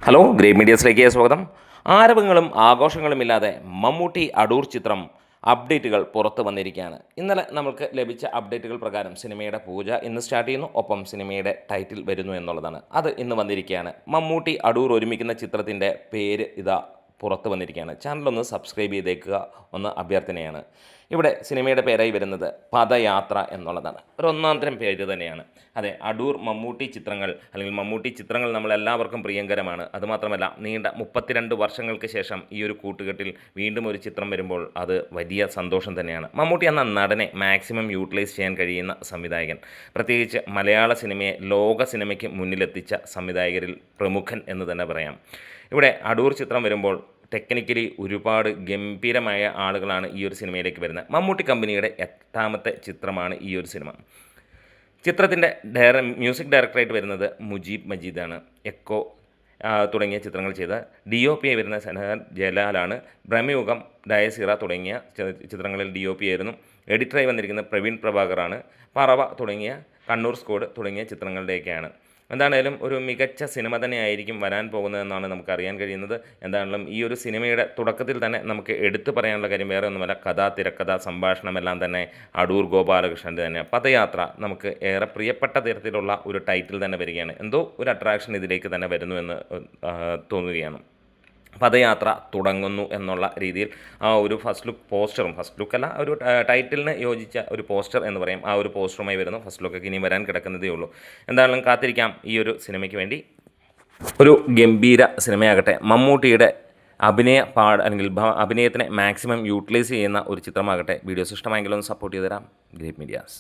Hello great മീഡിയസിലേക്ക് സ്വാഗതം. ആരവങ്ങളും ആഘോഷങ്ങളുമില്ലാതെ മമ്മൂട്ടി അടൂർ ചിത്രം അപ്ഡേറ്റുകൾ പുറത്തു വന്നിരിക്കുകയാണ്. ഇന്നലെ നമുക്ക് ലഭിച്ച അപ്ഡേറ്റുകൾ പ്രകാരം സിനിമയുടെ പൂജ ഇന്ന് സ്റ്റാർട്ട് ചെയ്യുന്നു, ഒപ്പം സിനിമയുടെ ടൈറ്റിൽ വരുന്നു എന്നുള്ളതാണ്. അത് ഇന്ന് വന്നിരിക്കുകയാണ്. മമ്മൂട്ടി അടൂർ ഒരുമിക്കുന്ന ചിത്രത്തിൻ്റെ പേര് ഇതാ പുറത്ത് വന്നിരിക്കുകയാണ്. ചാനലൊന്ന് സബ്സ്ക്രൈബ് ചെയ്തേക്കുക, ഒന്ന് അഭ്യർത്ഥനയാണ്. ഇവിടെ സിനിമയുടെ പേരായി വരുന്നത് പദയാത്ര എന്നുള്ളതാണ്. ഒരു ഒന്നാന്തരം പേര് തന്നെയാണ്. അതെ, അടൂർ മമ്മൂട്ടി ചിത്രങ്ങൾ അല്ലെങ്കിൽ മമ്മൂട്ടി ചിത്രങ്ങൾ നമ്മളെല്ലാവർക്കും പ്രിയങ്കരമാണ്. അതുമാത്രമല്ല, നീണ്ട 32 വർഷങ്ങൾക്ക് ശേഷം ഈ ഒരു കൂട്ടുകെട്ടിൽ വീണ്ടും ഒരു ചിത്രം വരുമ്പോൾ അത് വലിയ സന്തോഷം തന്നെയാണ്. മമ്മൂട്ടി എന്ന നടനെ മാക്സിമം യൂട്ടിലൈസ് ചെയ്യാൻ കഴിയുന്ന സംവിധായകൻ, പ്രത്യേകിച്ച് മലയാള സിനിമയെ ലോക സിനിമയ്ക്ക് മുന്നിലെത്തിച്ച സംവിധായകരിൽ പ്രമുഖൻ എന്ന് തന്നെ പറയാം. ഇവിടെ അടൂർ ചിത്രം വരുമ്പോൾ ടെക്നിക്കലി ഒരുപാട് ഗംഭീരമായ ആളുകളാണ് ഈ ഒരു സിനിമയിലേക്ക് വരുന്നത്. മമ്മൂട്ടി കമ്പനിയുടെ 8ാമത്തെ ചിത്രമാണ് ഈ ഒരു സിനിമ. ചിത്രത്തിൻ്റെ മ്യൂസിക് ഡയറക്ടറായിട്ട് വരുന്നത് മുജീബ് മജീദാണ്. എക്കോ തുടങ്ങിയ ചിത്രങ്ങൾ ചെയ്ത DOP ആയി വരുന്ന സനഹർ ജലാലാണ്. ബ്രഹ്മയുഗം, ഡയസീറ തുടങ്ങിയ ചിത്രങ്ങളിൽ DOP ആയിരുന്നു. എഡിറ്ററായി വന്നിരിക്കുന്നത് പ്രവീൺ പ്രഭാകറാണ്. പറവ തുടങ്ങിയ കണ്ണൂർ സ്ക്വാഡ് തുടങ്ങിയ ചിത്രങ്ങളുടെയൊക്കെയാണ്. എന്താണേലും ഒരു മികച്ച സിനിമ തന്നെയായിരിക്കും വരാൻ പോകുന്നതെന്നാണ് നമുക്കറിയാൻ കഴിയുന്നത്. എന്താണെങ്കിലും ഈ ഒരു സിനിമയുടെ തുടക്കത്തിൽ തന്നെ നമുക്ക് എടുത്തു പറയാനുള്ള കാര്യം വേറെ ഒന്നുമല്ല, കഥ, തിരക്കഥ, സംഭാഷണമെല്ലാം തന്നെ അടൂർ ഗോപാലകൃഷ്ണൻ്റെ തന്നെ. പദയാത്ര നമുക്ക് ഏറെ പ്രിയപ്പെട്ട തരത്തിലുള്ള ഒരു ടൈറ്റിൽ തന്നെ വരികയാണ്. എന്തോ ഒരു അട്രാക്ഷൻ ഇതിലേക്ക് തന്നെ വരുന്നുവെന്ന് തോന്നുകയാണ്. പദയാത്ര തുടങ്ങുന്നു എന്നുള്ള രീതിയിൽ ആ ഒരു ഫസ്റ്റ് ലുക്കല്ല, ഒരു ടൈറ്റിലിന് യോജിച്ച ഒരു പോസ്റ്റർ എന്ന് പറയും, ആ ഒരു പോസ്റ്ററുമായി വരുന്നു. ഫസ്റ്റ് ലുക്കൊക്കെ ഇനി വരാൻ കിടക്കുന്നതേ ഉള്ളൂ. എന്തായാലും കാത്തിരിക്കാം ഈ ഒരു സിനിമയ്ക്ക് വേണ്ടി. ഒരു ഗംഭീര സിനിമയാകട്ടെ, മമ്മൂട്ടിയുടെ അല്ലെങ്കിൽ അഭിനയത്തിനെ മാക്സിമം യൂട്ടിലൈസ് ചെയ്യുന്ന ഒരു ചിത്രമാകട്ടെ. വീഡിയോസ് ഇഷ്ടമായെങ്കിലും ഒന്ന് സപ്പോർട്ട് ചെയ്ത് തരാം. Great medias.